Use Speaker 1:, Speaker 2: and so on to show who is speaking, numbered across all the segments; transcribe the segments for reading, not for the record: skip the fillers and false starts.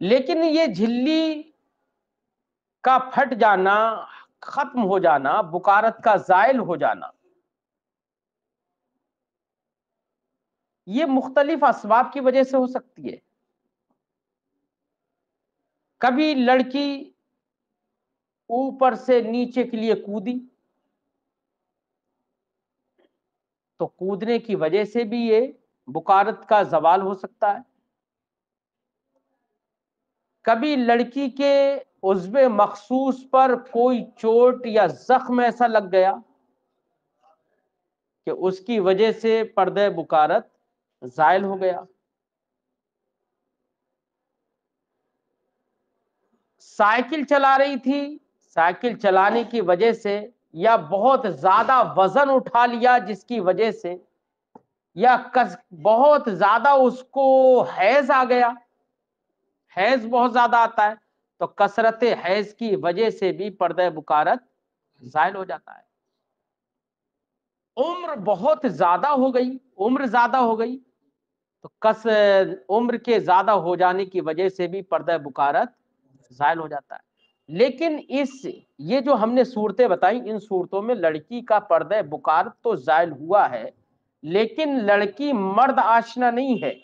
Speaker 1: لیکن یہ جھلی کا پھٹ جانا، ختم ہو جانا، بکارت کا زائل ہو جانا، یہ مختلف اسباب کی وجہ سے ہو سکتی ہے۔ کبھی لڑکی اوپر سے نیچے کے لیے کودی، تو کودنے کی وجہ سے بھی یہ بکارت کا زوال ہو سکتا ہے۔ کبھی لڑکی کے عضو مخصوص پر کوئی چوٹ یا زخم ایسا لگ گیا کہ اس کی وجہ سے پردہ بکارت زائل ہو گیا۔ سائیکل چلا رہی تھی، سائیکل چلانے کی وجہ سے، یا بہت زیادہ وزن اٹھا لیا جس کی وجہ سے، یا بہت زیادہ اس کو حیض آ گیا، حیض بہت زیادہ آتا ہے، تو کثرت حیض کی وجہ سے بھی پردہ بکارت زائل ہو جاتا ہے۔ عمر بہت زیادہ ہو گئی، عمر زیادہ ہو گئی، تو عمر کے زیادہ ہو جانے کی وجہ سے بھی پردہ بکارت زائل ہو جاتا ہے۔ لیکن یہ جو ہم نے صورتیں بتائی، ان صورتوں میں لڑکی کا پردہ بکارت تو زائل ہوا ہے، لیکن لڑکی مرد آشنا نہیں ہے،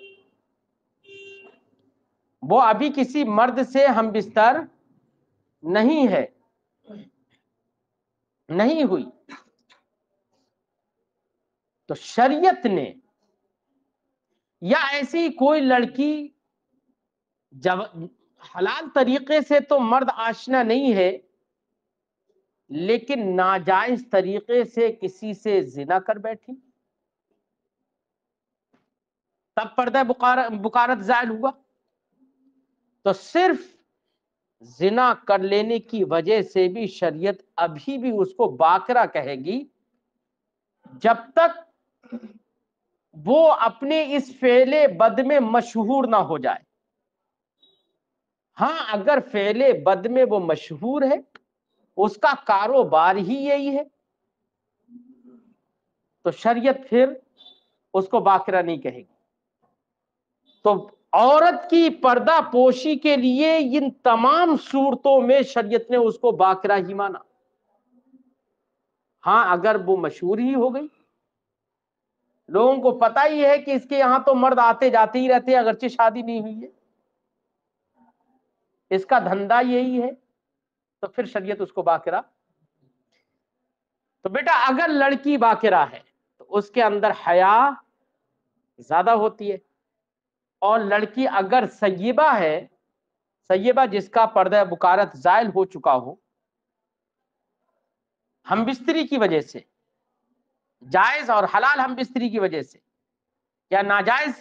Speaker 1: وہ ابھی کسی مرد سے ہم بستر نہیں ہے، نہیں ہوئی۔ تو شریعت نے، یا ایسی کوئی لڑکی جب حلال طریقے سے تو مرد آشنا نہیں ہے، لیکن ناجائز طریقے سے کسی سے زنا کر بیٹھی، تب پردہ بکارت زائل ہوا۔ تو صرف زنا کر لینے کی وجہ سے بھی شریعت ابھی بھی اس کو باکرہ کہے گی، جب تک وہ اپنے اس فعل بد میں مشہور نہ ہو جائے۔ ہاں، اگر فعل بد میں وہ مشہور ہے، اس کا کاروبار ہی یہی ہے، تو شریعت پھر اس کو باکرہ نہیں کہے گی۔ تو عورت کی پردہ پوشی کے لیے ان تمام صورتوں میں شریعت نے اس کو باکرہ ہی مانا۔ ہاں، اگر وہ مشہور ہی ہو گئی، لوگوں کو پتہ ہی ہے کہ اس کے یہاں تو مرد آتے جاتے ہی رہتے ہیں، اگرچہ شادی نہیں ہوئی ہے، اس کا دھندا یہی ہے، تو پھر شریعت اس کو باکرہ۔ تو بیٹا اگر لڑکی باکرہ ہے تو اس کے اندر حیا زیادہ ہوتی ہے، اور لڑکی اگر سیبہ ہے، سیبہ جس کا پردہ بکارت زائل ہو چکا ہو، ہم بستری کی وجہ سے، جائز اور حلال ہم بستری کی وجہ سے، یا ناجائز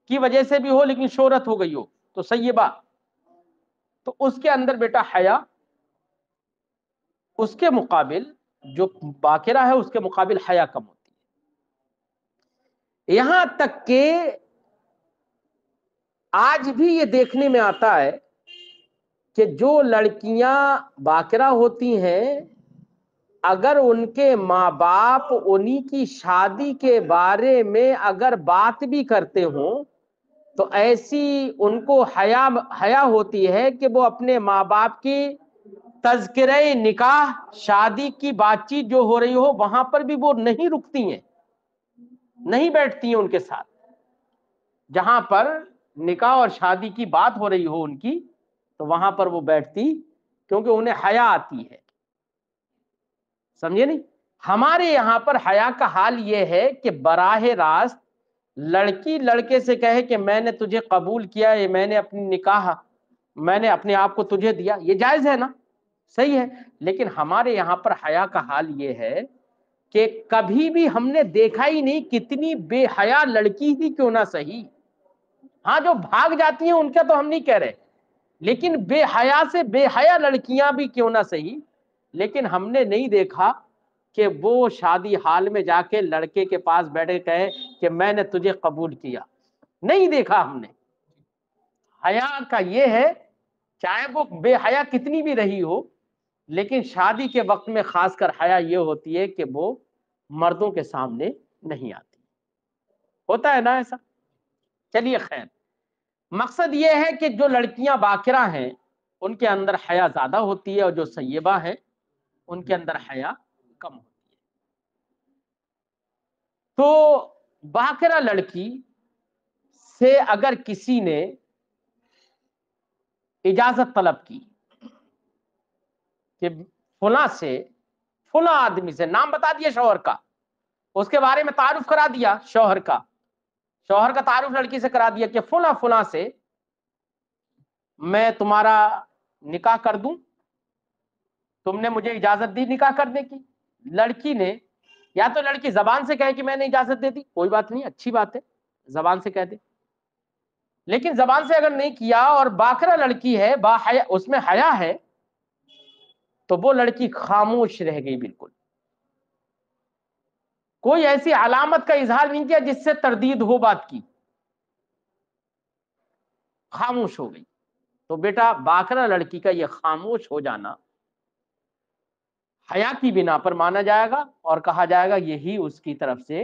Speaker 1: کی وجہ سے بھی ہو لیکن شہرت ہو گئی ہو، تو سیبہ، تو اس کے اندر بیٹا حیا اس کے مقابل، جو باکرہ ہے اس کے مقابل حیا کم ہوتی ہے۔ یہاں تک کہ آج بھی یہ دیکھنے میں آتا ہے کہ جو لڑکیاں باکرہ ہوتی ہیں، اگر ان کے ماں باپ انہی کی شادی کے بارے میں اگر بات بھی کرتے ہوں، تو ایسی ان کو حیا ہوتی ہے کہ وہ اپنے ماں باپ کی تذکرہ نکاح، شادی کی بات چیت جو ہو رہی ہو وہاں پر بھی وہ نہیں رکتی ہیں، نہیں بیٹھتی ہیں ان کے ساتھ، جہاں پر نکاح اور شادی کی بات ہو رہی ہو ان کی، تو وہاں پر وہ بیٹھتی، کیونکہ انہیں حیا آتی ہے۔ سمجھے نہیں؟ ہمارے یہاں پر حیا کا حال یہ ہے کہ براہ راست لڑکی لڑکے سے کہے کہ میں نے تجھے قبول کیا ہے، میں نے اپنی نکاح، میں نے اپنے آپ کو تجھے دیا، یہ جائز ہے نا، صحیح ہے۔ لیکن ہمارے یہاں پر حیا کا حال یہ ہے کہ کبھی بھی ہم نے دیکھا ہی نہیں، کتنی بے حیا لڑکی ہی کیوں نہ صحیح، ہاں جو بھاگ جاتی ہیں ان کا تو ہم نہیں کہہ رہے، لیکن بے حیا سے بے حیا لڑکیاں بھی کیوں نہ صحیح، لیکن ہم نے نہیں دیکھا کہ وہ شادی حال میں جا کے لڑکے کے پاس بیٹھے کہے کہ میں نے تجھے قبول کیا، نہیں دیکھا ہم نے۔ حیا کا یہ ہے، چاہے وہ بے حیا کتنی بھی رہی ہو، لیکن شادی کے وقت میں خاص کر حیا یہ ہوتی ہے کہ وہ مردوں کے سامنے نہیں آتی، ہوتا ہے نا ایسا؟ چلیے خیر، مقصد یہ ہے کہ جو لڑکیاں باکرہ ہیں ان کے اندر حیا زیادہ ہوتی ہے، اور جو سیبہ ہیں ان کے اندر حیا کم ہوتی ہے۔ تو باکرہ لڑکی سے اگر کسی نے اجازت طلب کی کہ فلاں سے، فلاں آدمی سے، نام بتا دیا شوہر کا، اس کے بارے میں تعارف کرا دیا شوہر کا، شوہر کا تعارف لڑکی سے کرا دیا کہ فلاں فلاں سے میں تمہارا نکاح کر دوں، تم نے مجھے اجازت دی نکاح کرنے کی۔ لڑکی نے، یا تو لڑکی زبان سے کہے کہ میں نے اجازت دے دی، کوئی بات نہیں، اچھی بات ہے، زبان سے کہہ دے۔ لیکن زبان سے اگر نہیں کیا اور باکرہ لڑکی ہے، با حیا، اس میں حیا ہے، تو وہ لڑکی خاموش رہ گئی، بالکل کوئی ایسی علامت کا اظہار نہیں کیا جس سے تردید ہو بات کی، خاموش ہو گئی۔ تو بیٹا باکرہ لڑکی کا یہ خاموش ہو جانا حیا کی بنا پر مانا جائے گا، اور کہا جائے گا یہی اس کی طرف سے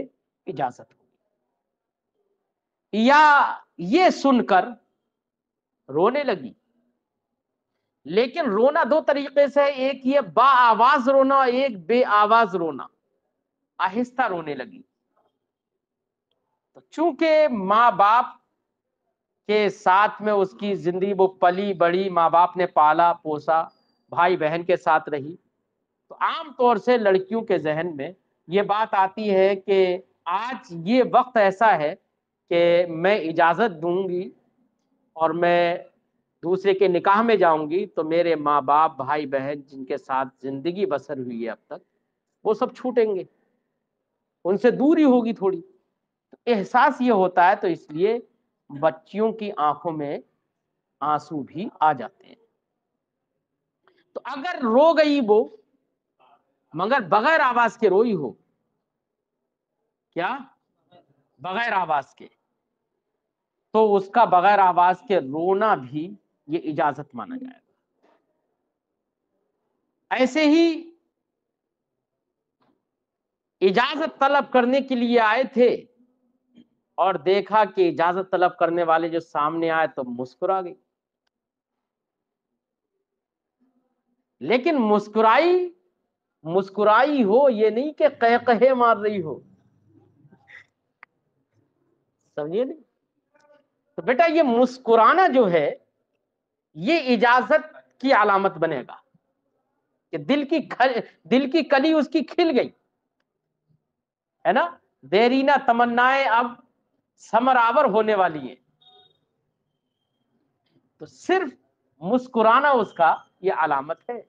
Speaker 1: اجازت ہوگی۔ یا یہ سن کر رونے لگی، لیکن رونا دو طریقے سے، ایک یہ با آواز رونا، ایک بے آواز رونا، آہستہ رونے لگی۔ تو چونکہ ماں باپ کے ساتھ میں اس کی زندگی، وہ پلی بڑی، ماں باپ نے پالا پوسا، بھائی بہن کے ساتھ رہی، تو عام طور سے لڑکیوں کے ذہن میں یہ بات آتی ہے کہ آج یہ وقت ایسا ہے کہ میں اجازت دوں گی اور میں دوسرے کے نکاح میں جاؤں گی تو میرے ماں باپ، بھائی بہن جن کے ساتھ زندگی بسر ہوئی ہے اب تک، وہ سب چھوٹیں گے، ان سے دوری ہوگی تھوڑی، تو احساس یہ ہوتا ہے، تو اس لیے بچیوں کی آنکھوں میں آنسو بھی آ جاتے ہیں۔ تو اگر رو گئی وہ، مگر بغیر آواز کے روئی ہو، کیا بغیر آواز کے، تو اس کا بغیر آواز کے رونا بھی یہ اجازت مانا جائے گا۔ ایسے ہی اجازت طلب کرنے کے لیے آئے تھے اور دیکھا کہ اجازت طلب کرنے والے جو سامنے آئے تو مسکرا گئی، لیکن مسکرائی ہو، یہ نہیں کہ قہقہے مار رہی ہو، سمجھیے نہیں؟ تو بیٹا یہ مسکرانا جو ہے یہ اجازت کی علامت بنے گا کہ دل کی کلی اس کی کھل گئی ہے نا، دیرینہ تمنائیں اب ثمرآور ہونے والی ہیں۔ تو صرف مسکرانا اس کا یہ علامت ہے۔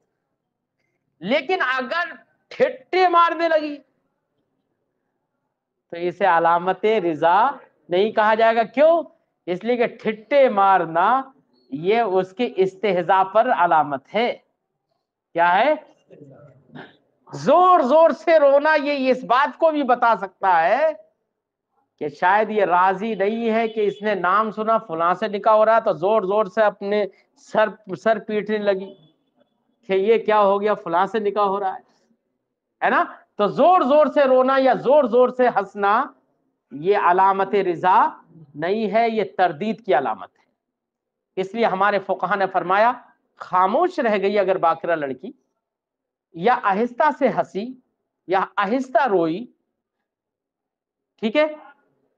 Speaker 1: لیکن اگر ٹھٹے مارنے لگی تو اسے علامت رضا نہیں کہا جائے گا۔ کیوں؟ اس لیے کہ ٹھٹے مارنا یہ اس کے استہزاء پر علامت ہے۔ کیا ہے؟ زور زور سے رونا یہ اس بات کو بھی بتا سکتا ہے کہ شاید یہ راضی نہیں ہے کہ اس نے نام سنا فلاں سے نکاح ہو رہا ہے تو زور زور سے اپنے سر پیٹنے لگی کہ یہ کیا ہو گیا، فلاں سے نکاح ہو رہا ہے نا۔ تو زور زور سے رونا یا زور زور سے ہنسنا یہ علامت رضا نہیں ہے، یہ تردید کی علامت ہے۔ اس لیے ہمارے فقہا نے فرمایا خاموش رہ گئی اگر باکرہ لڑکی، یا آہستہ سے ہنسی یا آہستہ روئی، ٹھیک ہے،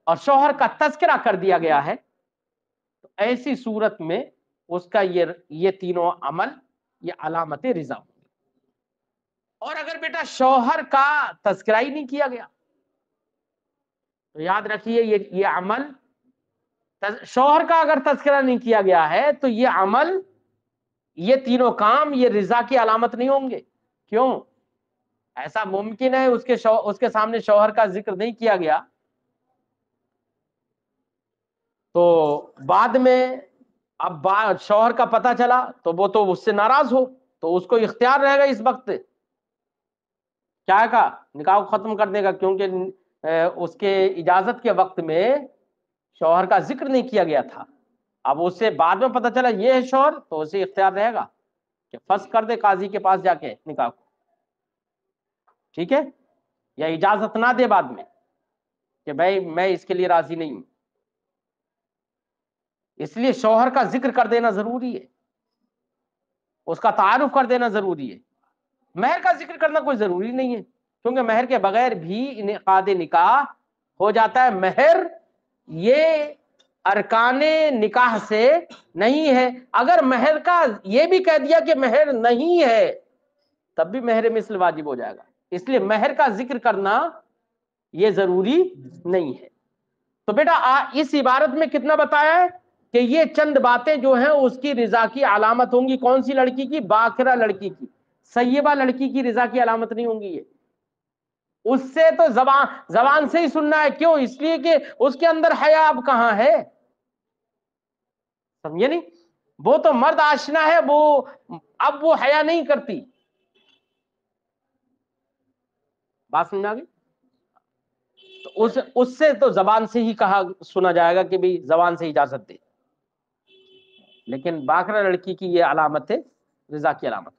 Speaker 1: اور شوہر کا تذکرہ کر دیا گیا ہے، تو ایسی صورت میں اس کا یہ تینوں عمل یہ علامت رضا ہوں گے۔ اور اگر بیٹا شوہر کا تذکرہ ہی نہیں کیا گیا تو یاد رکھیے یہ عمل، شوہر کا اگر تذکرہ نہیں کیا گیا ہے تو یہ عمل، یہ تینوں کام یہ رضا کی علامت نہیں ہوں گے۔ کیوں؟ ایسا ممکن ہے اس کے سامنے شوہر کا ذکر نہیں کیا گیا تو بعد میں اب شوہر کا پتہ چلا تو وہ تو اس سے ناراض ہو، تو اس کو اختیار رہے گا اس وقت کیا کا نکاح کو ختم کرنے کا، کیونکہ اس کے اجازت کے وقت میں شوہر کا ذکر نہیں کیا گیا تھا۔ اب اس سے بعد میں پتہ چلا یہ ہے شوہر، تو اسے اختیار رہے گا کہ فسخ کر دے قاضی کے پاس جا کے نکاح کو، ٹھیک ہے، یا اجازت نہ دے بعد میں کہ بھائی میں اس کے لیے راضی نہیں ہوں۔ اس لیے شوہر کا ذکر کر دینا ضروری ہے، اس کا تعارف کر دینا ضروری ہے۔ مہر کا ذکر کرنا کوئی ضروری نہیں ہے، کیونکہ مہر کے بغیر بھی انعقاد نکاح ہو جاتا ہے۔ مہر یہ ارکان نکاح سے نہیں ہے۔ اگر مہر کا یہ بھی کہہ دیا کہ مہر نہیں ہے تب بھی مہر مثل واجب ہو جائے گا، اس لیے مہر کا ذکر کرنا یہ ضروری نہیں ہے۔ تو بیٹا اس عبارت میں کتنا بتایا ہے کہ یہ چند باتیں جو ہیں اس کی رضا کی علامت ہوں گی۔ کون سی لڑکی کی؟ باکرہ لڑکی کی، سیبہ لڑکی کی رضا کی علامت نہیں ہوں گی یہ۔ اس سے تو زبان سے ہی سننا ہے، کیوں؟ اس لیے کہ اس کے اندر حیا اب کہاں ہے، سمجھے نہیں؟ وہ تو مرد آشنا ہے، وہ اب وہ حیا نہیں کرتی۔ بات سمجھ آ گئی؟ تو اس سے تو زبان سے ہی کہا سنا جائے گا کہ بھی زبان سے اجازت دے، لیکن باکرہ لڑکی کی یہ علامت ہے، رضا کی علامت۔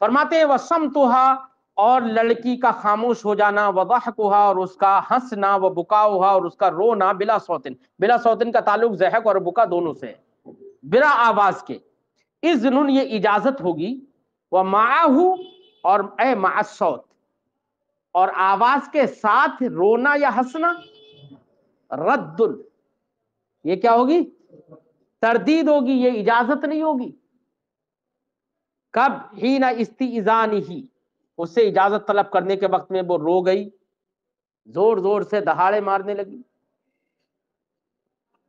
Speaker 1: فرماتے ہیں وَصَمْتُهَا، اور لڑکی کا خاموش ہو جانا، وَضَحْكُهَا، اور اس کا ہنسنا، وَبُكَاؤُهَا، اور اس کا رونا، بلا صوتن، بلا صوتن کا تعلق ضحک اور بکا دونوں سے ہے، بلا آواز کے۔ اذن، یہ اجازت ہوگی، وَمَعَهُ، اور اے مع الصوت، اور آواز کے ساتھ رونا یا ہنسنا، رد، یہ کیا ہوگی؟ تردید ہوگی، یہ اجازت نہیں ہوگی۔ کب؟ حین استئذانہ، اس سے اجازت طلب کرنے کے وقت میں وہ رو گئی، زور زور سے دہاڑے مارنے لگی،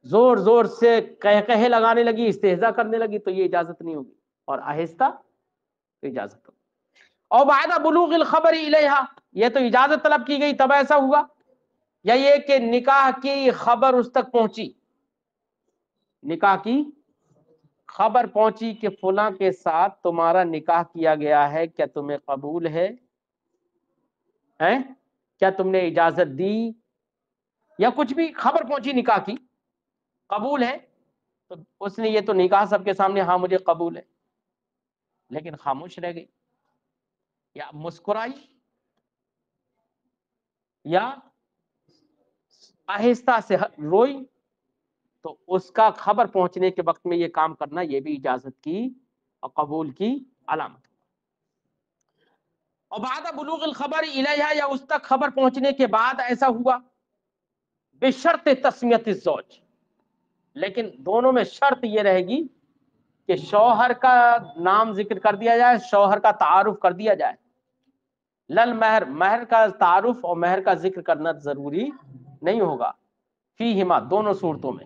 Speaker 1: زور زور سے قہقہے لگانے لگی، استہزاء کرنے لگی، تو یہ اجازت نہیں ہوگی، اور آہستہ تو اجازت ہوگی۔ اور بعد بلوغ الخبر الیہا، یہ تو اجازت طلب کی گئی تب ایسا ہوا، یا یہ کہ نکاح کی خبر اس تک پہنچی، نکاح کی خبر پہنچی کہ فلاں کے ساتھ تمہارا نکاح کیا گیا ہے، کیا تمہیں قبول ہے؟ کیا تم نے اجازت دی؟ یا کچھ بھی خبر پہنچی نکاح کی، قبول ہے، تو اس نے یہ تو نکاح سب کے سامنے ہاں مجھے قبول ہے، لیکن خاموش رہ گئی، یا مسکرائی، یا آہستہ سے روئی، تو اس کا خبر پہنچنے کے وقت میں یہ کام کرنا، یہ بھی اجازت کی اور قبول کی علامت۔ اور بعد بلوغ الخبر الیہا، یا اس تک خبر پہنچنے کے بعد ایسا ہوا، بشرط تسمیت الزوج، لیکن دونوں میں شرط یہ رہے گی کہ شوہر کا نام ذکر کر دیا جائے، شوہر کا تعارف کر دیا جائے، لل مہر، مہر کا تعارف اور مہر کا ذکر کرنا ضروری نہیں ہوگا، فیہما، دونوں صورتوں میں۔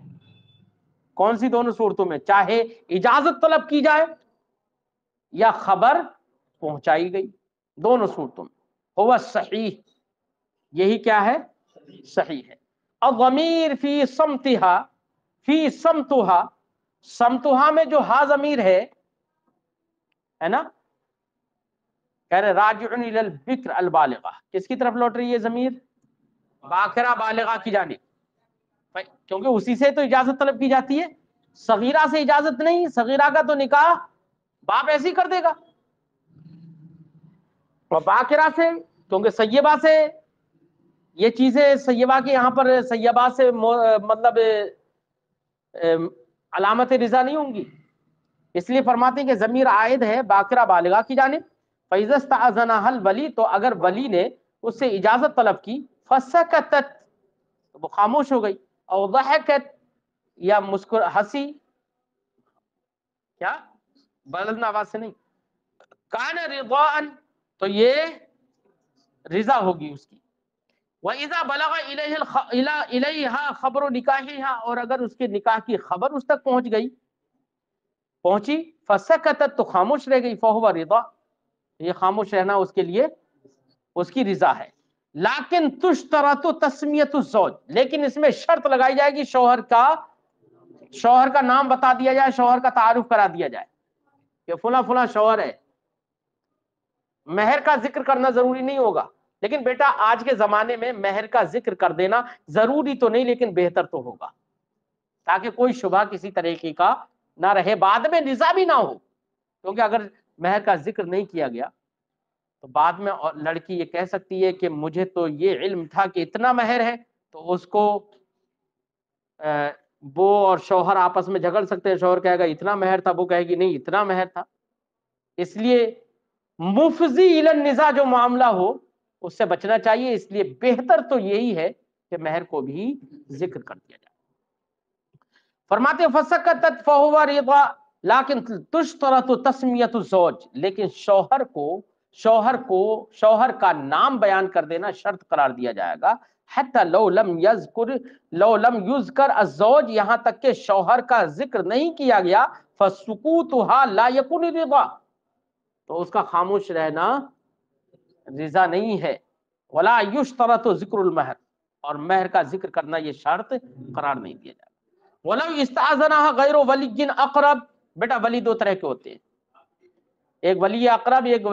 Speaker 1: کون سی دونوں صورتوں میں؟ چاہے اجازت طلب کی جائے یا خبر پہنچائی گئی، دونوں صورتوں میں۔ ہوا صحیح، یہی کیا ہے؟ صحیح ہے۔ الضمیر فی صمتہا، فی صمتہا، صمتہا میں جو ہا ضمیر ہے نا، کہہ رہے راجع الی البکر البالغہ، کس کی طرف لوٹ رہی ہے ضمیر؟ باکرہ بالغہ کی جانب، کیونکہ اسی سے تو اجازت طلب کی جاتی ہے، صغیرہ سے اجازت نہیں، صغیرہ کا تو نکاح باپ ایسے ہی کر دے گا، اور باکرہ سے، کیونکہ سیبہ سے یہ چیزیں، سیبہ کے یہاں پر سیبہ سے مطلب علامت رضا نہیں ہوں گی، اس لیے فرماتے ہیں کہ ضمیر عائد ہے باکرہ بالغہ کی جانب۔ فَإِذَا اسْتَأْذَنَهَا الْوَلِي، تو اگر ولی نے اس سے اجازت طلب کی، فَسَكَتَتْ، تو وہ خاموش ہو گئی، اور ضحکت، یا ہنسی، کیا بلند آواز سے نہیں، کان رضاءً، تو یہ رضا ہوگی اس کی۔ وَإِذَا بَلَغَ إِلَيْهَا خَبْرُ نِكَاحِهَا، اور اگر اس کے نکاح کی خبر اس تک پہنچی، فَسَكَتَتْ، تو خاموش رہ گئی، فَهُوَ رضا، یہ خاموش رہنا اس کے لیے اس کی رضا ہے۔ لیکن تشترط تسمیت الزوج، لیکن اس میں شرط لگائی جائے گی، شوہر کا نام بتا دیا جائے، شوہر کا تعارف کرا دیا جائے کہ فلاں فلاں شوہر ہے۔ مہر کا ذکر کرنا ضروری نہیں ہوگا، لیکن بیٹا آج کے زمانے میں مہر کا ذکر کر دینا ضروری تو نہیں، لیکن بہتر تو ہوگا، تاکہ کوئی شبہ کسی طریقے کا نہ رہے، بعد میں نزاع بھی نہ ہو، کیونکہ اگر مہر کا ذکر نہیں کیا گیا تو بعد میں لڑکی یہ کہہ سکتی ہے کہ مجھے تو یہ علم تھا کہ اتنا مہر ہے، تو اس کو وہ اور شوہر آپس میں جھگڑ سکتے ہیں، شوہر کہے گا اتنا مہر تھا، وہ کہے گی نہیں اتنا مہر تھا. اس لیے مفضی الی النزاع جو معاملہ ہو اس سے بچنا چاہیے. اس لیے بہتر تو یہی ہے کہ مہر کو بھی ذکر کر دیا جائے. فرماتے ہیں فسکتت فہو رضا لیکن تشترط تسمیت الزوج، لیکن شوہر کا نام بیان کر دینا شرط قرار دیا جائے گا. حتی لو لم یذکر الزوج، یہاں تک کہ شوہر کا ذکر نہیں کیا گیا، فسکوتها لا یکون رضا، تو اس کا خاموش رہنا رضا نہیں ہے. ولا یشترط ذکر المہر، اور مہر کا ذکر کرنا یہ شرط قرار نہیں دیا جائے. وَلَوْ اسْتَأْذَنَهَا غَيْرُ وَلِيٍّ أَقْرَبَ، بیٹا ولی دو طرح کے ہوتے ہیں، ایک ولی اقرب، ایک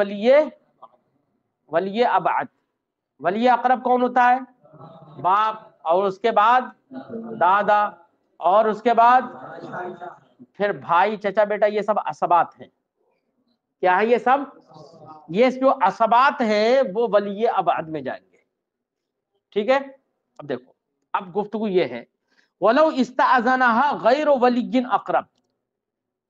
Speaker 1: ولی ابعد. ولی اقرب کون ہوتا ہے؟ باپ، اور اس کے بعد دادا، اور اس کے بعد پھر بھائی، چچا، بیٹا، یہ سب عصبات ہیں. کیا ہے یہ سب؟ یہ جو عصبات ہیں وہ ولی ابعد میں جائیں گے. ٹھیک ہے. اب دیکھو، اب گفتگو یہ ہے وَلَوْ اسْتَأْذَنَهَا غَيْرُ وَلِيٍّ أَقْرَبَ.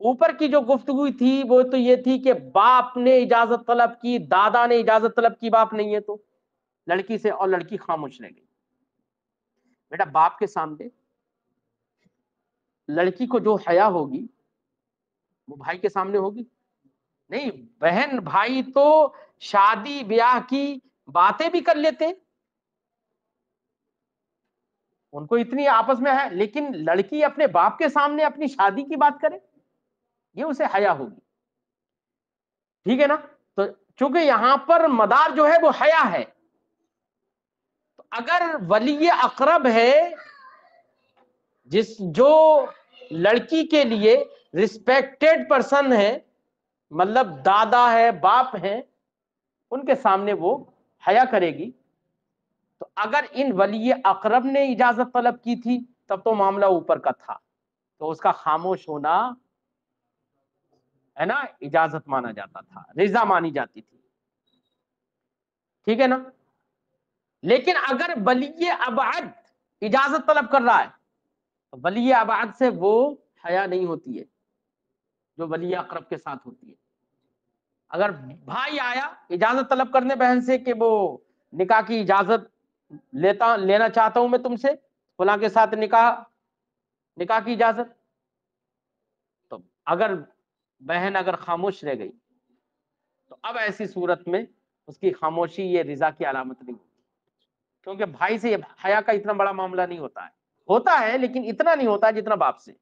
Speaker 1: اوپر کی جو گفتگو تھی وہ تو یہ تھی کہ باپ نے اجازت طلب کی، دادا نے اجازت طلب کی، باپ نہیں ہے تو لڑکی سے، اور لڑکی خاموش رہ گئی. بیٹا باپ کے سامنے لڑکی کو جو حیا ہوگی وہ بھائی کے سامنے ہوگی نہیں. بہن بھائی تو شادی بیاہ کی باتیں بھی کر لیتے، ان کو اتنی آپس میں ہے، لیکن لڑکی اپنے باپ کے سامنے اپنی شادی کی بات کرے، یہ اسے حیا ہوگی. ٹھیک ہے نا. تو چونکہ یہاں پر مدار جو ہے وہ حیا ہے، تو اگر ولی اقرب ہے جو لڑکی کے لیے ریسپیکٹڈ پرسن ہے، مطلب دادا ہے، باپ ہیں، ان کے سامنے وہ حیا کرے گی. تو اگر ان ولی اقرب نے اجازت طلب کی تھی تب تو معاملہ اوپر کا تھا، تو اس کا خاموش ہونا ہے نا اجازت مانا جاتا تھا، رضا مانی جاتی تھی. ٹھیک ہے نا. لیکن اگر ولی ابعد اجازت طلب کر رہا ہے تو ولی ابعد سے وہ حیا نہیں ہوتی ہے جو ولی اقرب کے ساتھ ہوتی ہے. اگر بھائی آیا اجازت طلب کرنے بہن سے کہ وہ نکاح کی اجازت لینا چاہتا ہوں میں تم سے، فلاں کے ساتھ نکاح کی اجازت، تو اگر بہن خاموش رہ گئی تو اب ایسی صورت میں اس کی خاموشی یہ رضا کی علامت نہیں ہوتی، کیونکہ بھائی سے حیا کا اتنا بڑا معاملہ نہیں ہوتا ہے لیکن اتنا نہیں ہوتا جتنا باپ سے.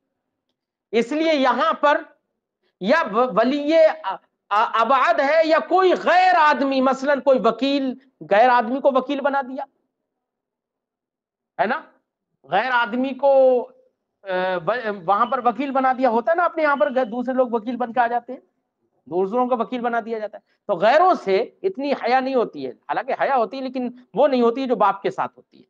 Speaker 1: اس لیے یہاں پر یا ولی ابعد ہے یا کوئی غیر آدمی، مثلا کوئی وکیل، غیر آدمی کو وکیل بنا دیا ہے نا، غیر آدمی کو وہاں پر وکیل بنا دیا، ہوتا ہے نا اپنے یہاں پر دوسرے لوگ وکیل بن کے آ جاتے ہیں، دوسروں کا وکیل بنا دیا جاتا ہے. تو غیروں سے اتنی حیا نہیں ہوتی ہے، حالانکہ حیا ہوتی ہے لیکن وہ نہیں ہوتی جو باپ کے ساتھ ہوتی ہے.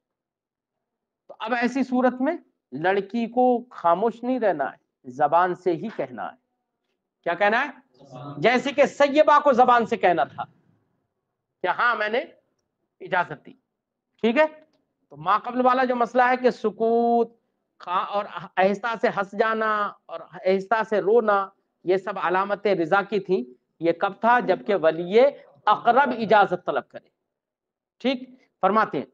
Speaker 1: تو اب ایسی صورت میں لڑکی کو خاموش نہیں رہنا ہے، زبان سے ہی کہنا ہے. کیا کہنا ہے؟ جیسے کہ سیبہ کو زبان سے کہنا تھا کہ ہاں میں نے اجازت دی. ٹھیک ہے. تو ما قبل والا جو مسئلہ ہے کہ سکوت اور آہستہ سے ہنس جانا اور آہستہ سے رونا، یہ سب علامتیں رضا کی تھیں. یہ کب تھا؟ جبکہ ولی اقرب اجازت طلب کرے. ٹھیک. فرماتے ہیں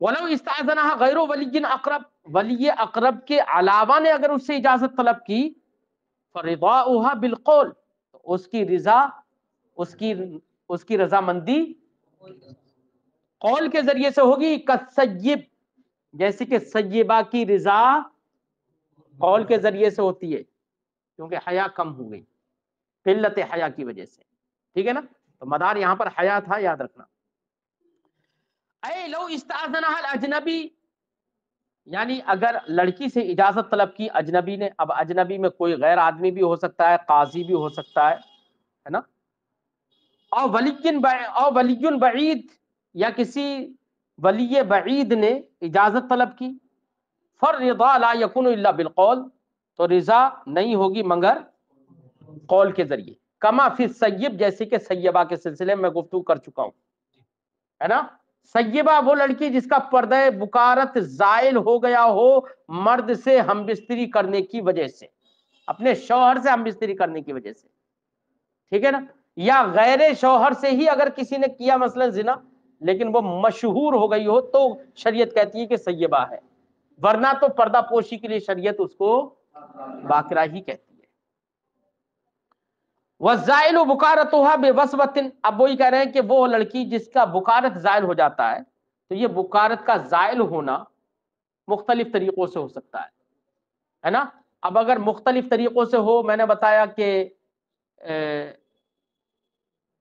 Speaker 1: وَلَوْ اسْتَأْذَنَهَا غَيْرُ وَلِيٍّ أَقْرَبَ، ولی اقرب کے علاوہ نے اگر اس سے اجازت طلب کی، فَرِضَاؤُهَا بِالْقَوْلِ، تو اس کی رضا، اس کی رضامندی قول کے ذریعے سے ہوگی. کالسیب، جیسے کہ سیبہ کی رضا قول کے ذریعے سے ہوتی ہے، کیونکہ حیا کم ہو گئی قلت حیا کی وجہ سے. ٹھیک ہے نا. تو مدار یہاں پر حیا تھا، یاد رکھنا. اے لو استاذنها الاجنبی، یعنی اگر لڑکی سے اجازت طلب کی اجنبی نے، اب اجنبی میں کوئی غیر آدمی بھی ہو سکتا ہے، قاضی بھی ہو سکتا ہے نا، اور ولی بعید، یا کسی ولی بعید نے اجازت طلب کی، فالرضا لا یکون الا بالقول، تو رضا نہیں ہوگی مگر قول کے ذریعے. کما فی السیب، جیسے کہ سیبہ کے سلسلے میں گفتگو کر چکا ہوں، ہے نا. سیبہ وہ لڑکی جس کا پردہ بکارت زائل ہو گیا ہو مرد سے ہم بستری کرنے کی وجہ سے، اپنے شوہر سے ہم بستری کرنے کی وجہ سے، ٹھیک ہے نا، یا غیر شوہر سے ہی اگر کسی نے کیا مثلا زنا، لیکن وہ مشہور ہو گئی ہو تو شریعت کہتی ہے کہ سیبہ ہے، ورنہ تو پردہ پوشی کے لیے شریعت اس کو باکرہ ہی کہتی ہے۔ والزائل بکارتها بوسوۃ، اب وہی کہہ رہے ہیں کہ وہ لڑکی جس کا بکارت زائل ہو جاتا ہے، تو یہ بکارت کا زائل ہونا مختلف طریقوں سے ہو سکتا ہے نا۔ اب اگر مختلف طریقوں سے ہو، میں نے بتایا کہ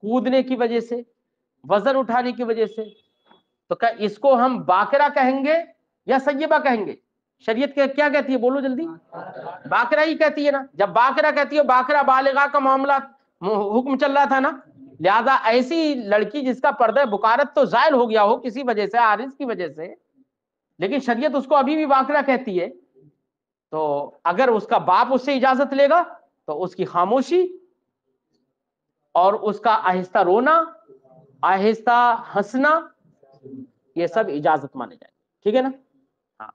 Speaker 1: کودنے کی وجہ سے، وزن اٹھانے کی وجہ سے، تو کیا اس کو ہم باکرہ کہیں گے یا سیبہ کہیں گے؟ شریعت کیا کہتی ہے بولو جلدی؟ باکرہ ہی کہتی ہے نا۔ جب باکرہ کہتی ہے، باکرہ بالغہ کا معاملہ حکم چل رہا تھا نا، لہذا ایسی لڑکی جس کا پردہ بکارت تو زائل ہو گیا ہو کسی وجہ سے، عارض کی وجہ سے، لیکن شریعت اس کو ابھی بھی باکرہ کہتی ہے، تو اگر اس کا باپ اس سے اجازت لے گا تو اس کی خاموشی اور اس کا آہستہ رونا، آہستہ ہنسنا، یہ سب اجازت مانے جائیں، ٹھیک ہے نا۔ ہاں،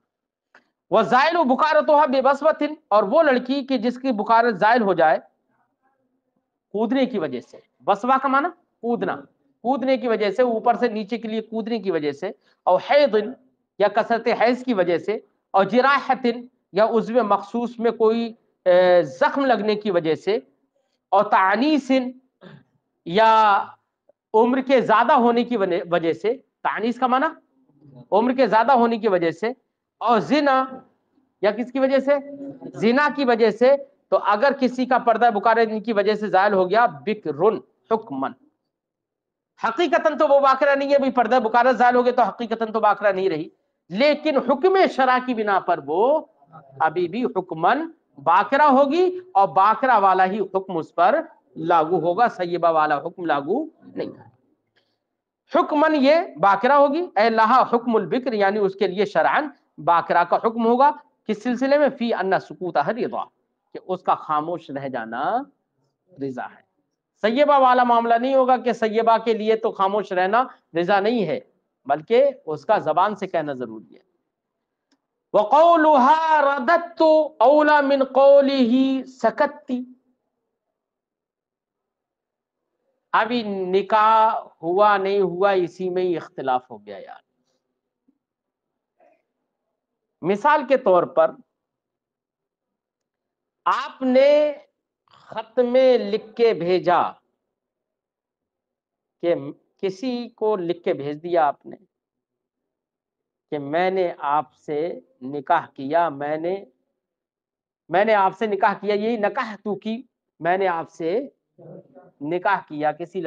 Speaker 1: وزائل بکارتها بوسوۃ، اور وہ لڑکی کی جس کی بکارت زائل ہو جائے کودنے کی وجہ سے، وسوا کا معنی کودنا، کودنے کی وجہ سے، اوپر سے نیچے کے لیے کودنے کی وجہ سے، اور حیض یا کثرت حیض کی وجہ سے، اور جراحت یا عضو مخصوص میں کوئی زخم لگنے کی وجہ سے، اور تعنیس یا عمر کے زیادہ ہونے کی وجہ سے، تعنیس کا معنی عمر کے زیادہ ہونے کی وجہ سے، اور زنا یا کس کی وجہ سے؟ زنا کی وجہ سے، تو اگر کسی کا پردہ بکارت کی وجہ سے زائل ہو گیا، بکرن حکمن، حقیقتاً تو وہ باکرہ نہیں ہے، بھی پردہ بکارت زائل ہو گیا تو حقیقتاً تو باکرہ نہیں رہی، لیکن حکم شرع کی بنا پر وہ ابھی بھی حکمن باکرہ ہوگی، اور باکرہ والا ہی حکم اس پر لاگو ہوگا، سیبہ والا حکم لاگو نہیں ہے۔ حکمن یہ باکرہ ہوگی، اے لہا حکم البکر، یعنی اس کے لیے شرعن باکرہ کا حکم ہوگا، کس سلسلے میں؟ فی ان سکوتہ رضا، کہ اس کا خاموش رہ جانا رضا ہے۔ سیبہ والا معاملہ نہیں ہوگا کہ سیبہ کے لیے تو خاموش رہنا رضا نہیں ہے، بلکہ اس کا زبان سے کہنا ضروری ہے۔ وَقَوْلُهَا رَدَدْتُ أَوْلَى مِنْ قَوْلِهِ سَكَتِّ، ابھی نکاح ہوا نہیں ہوا اسی میں ہی اختلاف ہو گیا یار۔ مثال کے طور پر آپ نے خط میں لکھ کے بھیجا، کہ کسی کو لکھ کے بھیج دیا آپ نے کہ میں نے آپ سے نکاح کیا، میں نے آپ سے نکاح کیا، یہی نکاح تو کی، میں نے آپ سے نکاح کیا، کسی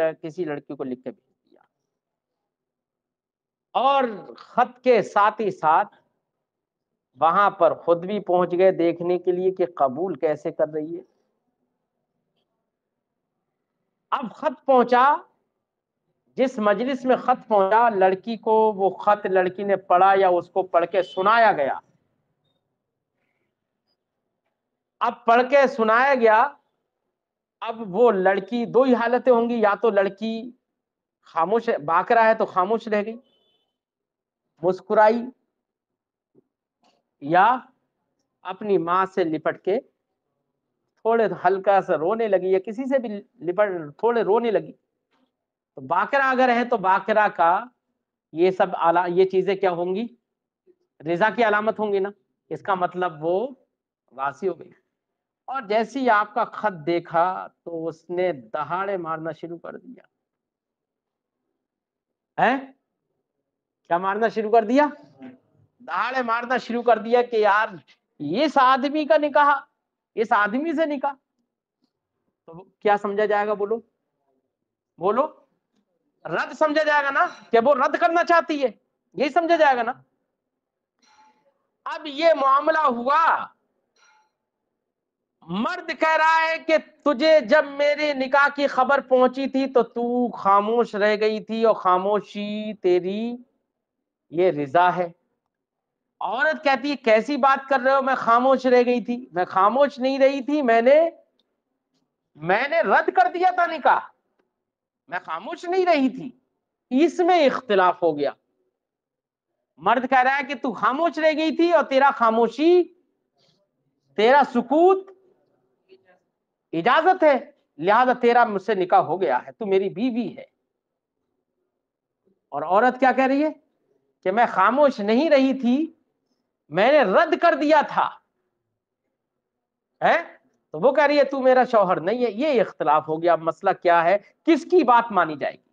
Speaker 1: لڑکی کو لکھ کے بھیج دیا، اور خط کے ساتھ ہی ساتھ وہاں پر خود بھی پہنچ گئے دیکھنے کے لیے کہ قبول کیسے کر رہی ہے۔ اب خط پہنچا، جس مجلس میں خط پہنچا، لڑکی کو وہ خط لڑکی نے پڑھا یا اس کو پڑھ کے سنایا گیا۔ اب پڑھ کے سنایا گیا، اب وہ لڑکی دو ہی حالتیں ہوں گی، یا تو لڑکی خاموش باکرہ ہے تو خاموش رہ گئی، مسکرائی، یا اپنی ماں سے لپٹ کے تھوڑے ہلکا سا رونے لگی، یا کسی سے بھی لپٹ تھوڑے رونے لگی۔ تو باکرہ اگر ہے تو باکرہ کا یہ سب یہ چیزیں کیا ہوں گی؟ رضا کی علامت ہوں گی نا، اس کا مطلب وہ واسی ہو گئی۔ اور جیسے ہی آپ کا خط دیکھا تو اس نے دہاڑے مارنا شروع کر دیا ہے، کیا مارنا شروع کر دیا؟ دہاڑے مارنا شروع کر دیا کہ یار اس آدمی کا نکاح، اس آدمی سے نکاح، تو کیا سمجھا جائے گا؟ بولو بولو، رد سمجھا جائے گا نا، کہ وہ رد کرنا چاہتی ہے، یہی سمجھا جائے گا نا۔ اب یہ معاملہ ہوا، مرد کہہ رہا ہے کہ تجھے جب میرے نکاح کی خبر پہنچی تھی تو تو خاموش رہ گئی تھی، اور خاموشی تیری یہ رضا ہے۔ عورت کہتی ہے کیسی بات کر رہے ہو، میں خاموش رہ گئی تھی؟ میں خاموش نہیں رہی تھی، میں نے رد کر دیا تھا نکاح، میں خاموش نہیں رہی تھی۔ اس میں اختلاف ہو گیا، مرد کہہ رہا ہے کہ تو خاموش رہ گئی تھی اور تیرا خاموشی، تیرا سکوت اجازت ہے، لہذا تیرا مجھ سے نکاح ہو گیا ہے، تو میری بیوی ہے۔ اور عورت کیا کہہ رہی ہے کہ میں خاموش نہیں رہی تھی، میں نے رد کر دیا تھا، ہے؟ تو وہ کہہ رہی ہے تو میرا شوہر نہیں ہے۔ یہ اختلاف ہو گیا۔ اب مسئلہ کیا ہے، کس کی بات مانی جائے گی؟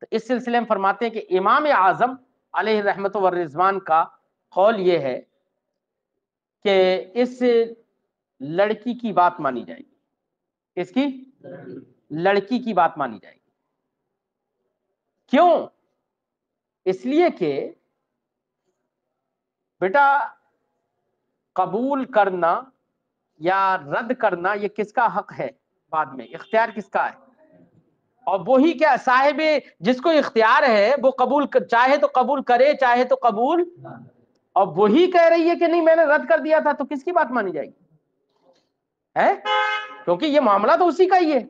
Speaker 1: تو اس سلسلے میں فرماتے ہیں کہ امام اعظم علیہ رحمت و رضوان کا قول یہ ہے کہ اس لڑکی کی بات مانی جائے گی۔ اس کی لڑکی کی بات مانی جائے گی۔ کیوں؟ اس لیے کہ بیٹا قبول کرنا یا رد کرنا یہ کس کا حق ہے؟ بعد میں اختیار کس کا ہے؟ اور وہی کیا صاحب جس کو اختیار ہے وہ قبول چاہے تو قبول کرے، چاہے تو قبول، اور وہی کہہ رہی ہے کہ نہیں میں نے رد کر دیا تھا، تو کس کی بات مانی جائے گی؟ ہے؟ کیونکہ یہ معاملہ تو اسی کا ہی ہے۔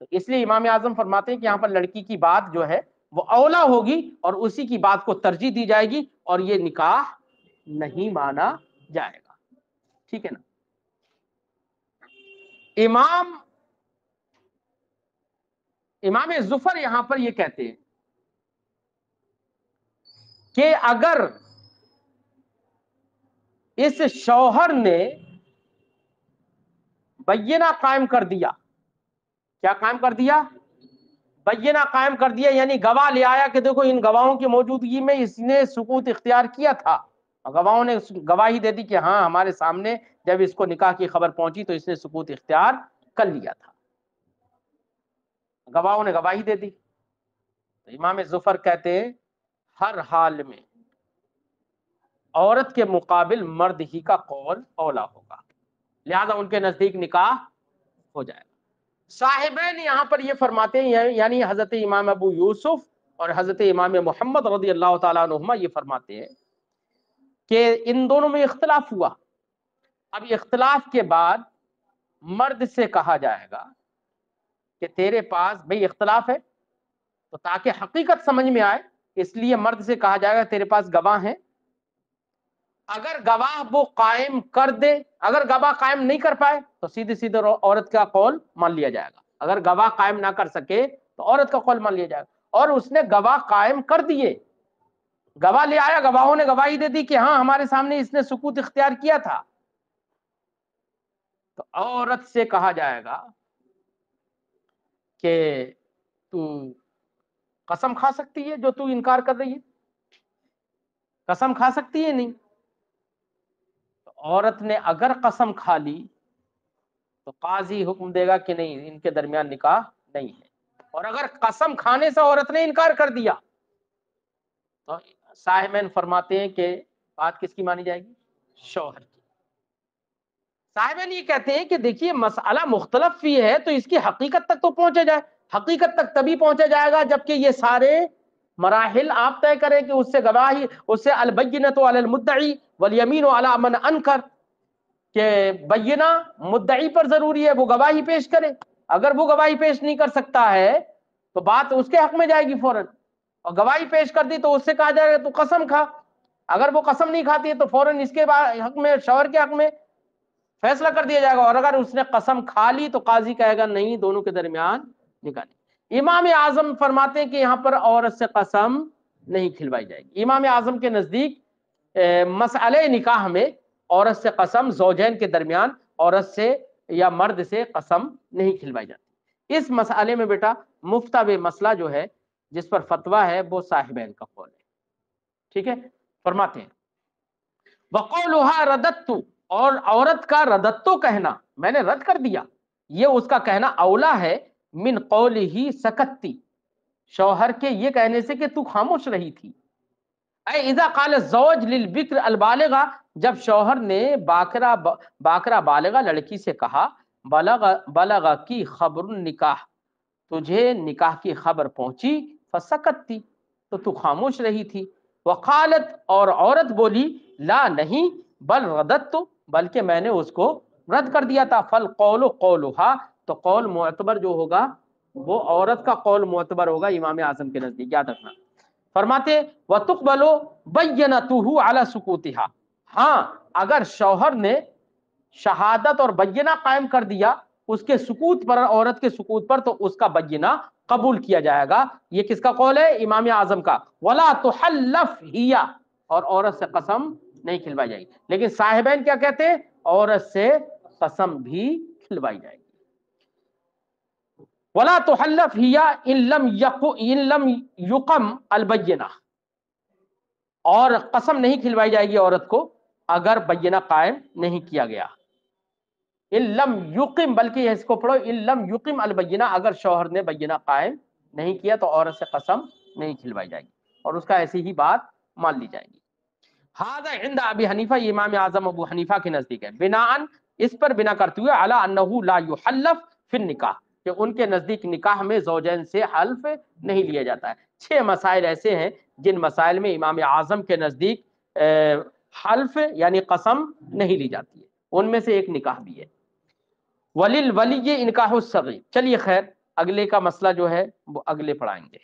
Speaker 1: تو اس لیے امام اعظم فرماتے ہیں کہ یہاں پر لڑکی کی بات جو ہے وہ اولا ہوگی اور اسی کی بات کو ترجیح دی جائے گی، اور یہ نکاح نہیں مانا جائے گا۔ ٹھیک ہے نا؟ امام ظفر یہاں پر یہ کہتے ہیں کہ اگر اس شوہر نے بینہ قائم کر دیا، کیا قائم کر دیا؟ بینہ قائم کر دیا، یعنی گواہ لے آیا کہ دیکھو ان گواہوں کی موجودگی میں اس نے سکوت اختیار کیا تھا، گواہوں نے گواہی دے دی کہ ہاں ہمارے سامنے جب اس کو نکاح کی خبر پہنچی تو اس نے سکوت اختیار کر لیا تھا، گواہوں نے گواہی دے دی۔ تو امام ظفر کہتے ہیں ہر حال میں عورت کے مقابل مرد ہی کا قول اولا ہوگا، لہذا ان کے نزدیک نکاح ہو جائے گا۔ صاحبین یہاں پر یہ فرماتے ہیں، یعنی حضرت امام ابو یوسف اور حضرت امام محمد رضی اللہ تعالیٰ عنہما یہ فرماتے ہیں کہ ان دونوں میں اختلاف ہوا۔ اب اختلاف کے بعد مرد سے کہا جائے گا کہ تیرے پاس بھئی اختلاف ہے تو تاکہ حقیقت سمجھ میں آئے اس لیے مرد سے کہا جائے گا تیرے پاس گواہ ہیں، اگر گواہ وہ قائم کر دے، اگر گواہ قائم نہیں کر پائے تو سیدھے سیدھے عورت کا قول مان لیا جائے گا، اگر گواہ قائم نہ کر سکے تو عورت کا قول مان لیا جائے گا۔ اور اس نے گواہ قائم کر دیے، گواہ لے آیا، گواہوں نے گواہی دے دی کہ ہاں ہمارے سامنے اس نے سکوت اختیار کیا تھا، تو عورت سے کہا جائے گا کہ تو قسم کھا سکتی ہے جو تو انکار کر رہی ہے، قسم کھا سکتی ہے؟ نہیں۔ تو عورت نے اگر قسم کھا لی تو قاضی حکم دے گا کہ نہیں ان کے درمیان نکاح نہیں ہے، اور اگر قسم کھانے سے عورت نے انکار کر دیا تو صاحبین فرماتے ہیں کہ بات کس کی مانی جائے گی؟ شوہر کی۔ صاحبین یہ کہتے ہیں کہ دیکھیے مسئلہ مختلف بھی ہے تو اس کی حقیقت تک تو پہنچے جائے، حقیقت تک تبھی پہنچا جائے گا جبکہ یہ سارے مراحل آپ طے کریں کہ اس سے گواہی، اس سے البینۃ علی المدعی والیمین علی من انکر، کہ بینہ مدعی پر ضروری ہے وہ گواہی پیش کرے، اگر وہ گواہی پیش نہیں کر سکتا ہے تو بات اس کے حق میں جائے گی فوراً، اور گواہی پیش کر دی تو اس سے کہا جائے گا تو قسم کھا، اگر وہ قسم نہیں کھاتی ہے تو فوراً اس کے حق میں، شوہر کے حق میں فیصلہ کر دیا جائے گا، اور اگر اس نے قسم کھا لی تو قاضی کہے گا نہیں دونوں کے درمیان نکاح نہیں۔ امام اعظم فرماتے ہیں کہ یہاں پر عورت سے قسم نہیں کھلوائی جائے گی۔ امام اعظم کے نزدیک مسئلہ نکاح میں عورت سے قسم، زوجین کے درمیان عورت سے یا مرد سے قسم نہیں کھلوائی جاتی۔ اس مسئلے میں بیٹا مفتوی مسئلہ جو ہے جس پر فتویٰ ہے وہ صاحبین کا قول ہے۔ ٹھیک ہے؟ فرماتے ہیں وَقَوْلُهَا رَدَدْتُ، اور عورت کا رددتو کہنا میں نے رد کر دیا، یہ اس کا کہنا اولا ہے من قولہ سکتی، شوہر کے یہ کہنے سے کہ تو خاموش رہی تھی۔ اے اذا قال الزوج للبکر البالغہ، جب شوہر نے باکرہ بالغہ لڑکی سے کہا بلغ کی خبر النکاح، تجھے نکاح کی خبر پہنچی، فسکتی، تو خاموش رہی تھی۔ وقالت، اور عورت بولی لا نہیں، بل رددت، بلکہ میں نے اس کو رد کر دیا تھا۔ فالقول قولها، تو قول معتبر جو ہوگا وہ عورت کا قول معتبر ہوگا امام اعظم کے نزدیک، یاد رکھنا۔ فرماتے وَتُقْبَلُ بَيِّنَتُهُ عَلَى سُكُوتِهَا، ہاں اگر شوہر نے شہادت اور بینہ قائم کر دیا اس کے سکوت پر، عورت کے سکوت پر، تو اس کا بینہ قبول کیا جائے گا۔ یہ کس کا قول ہے؟ امام اعظم کا۔ وَلَا تُحَلَّفْ هِيَ، اور عورت سے قسم نہیں کھلوائی جائے گی۔ لیکن صاحبین کیا کہتے ہیں؟ عورت سے قسم بھی کھلوائی جائے گی۔ وَلَا تُحَلَّفْ هِيَ إِن لَمْ يُقَمْ الْبَيِّنَةُ، اور قسم نہیں کھلوائی جائے گی عورت کو اگر بینہ قائم نہیں کیا گیا۔ ان لم یقم، بلکہ اس کو پڑھو ان لم یقم البینہ، اگر شوہر نے بینہ قائم نہیں کیا تو عورت سے قسم نہیں کھلوائی جائے گی اور اس کا ایسی ہی بات مان لی جائے گی۔ ھذا عند ابی حنیفہ، یہ امام اعظم ابو حنیفہ کے نزدیک ہے، بناءً، اس پر بنا کرتے ہوئے، علی انہ لا یحلف فی النکاح، کہ ان کے نزدیک نکاح میں زوجین سے حلف نہیں لیا جاتا ہے۔ 6 مسائل ایسے ہیں جن مسائل میں امام اعظم کے نزدیک حلف یعنی قسم نہیں لی جاتی ہے، ان میں سے ایک نکاح بھی ہے۔ وللولی انکاح الصغیر، چلیے خیر اگلے کا مسئلہ جو ہے وہ اگلے پڑھائیں گے۔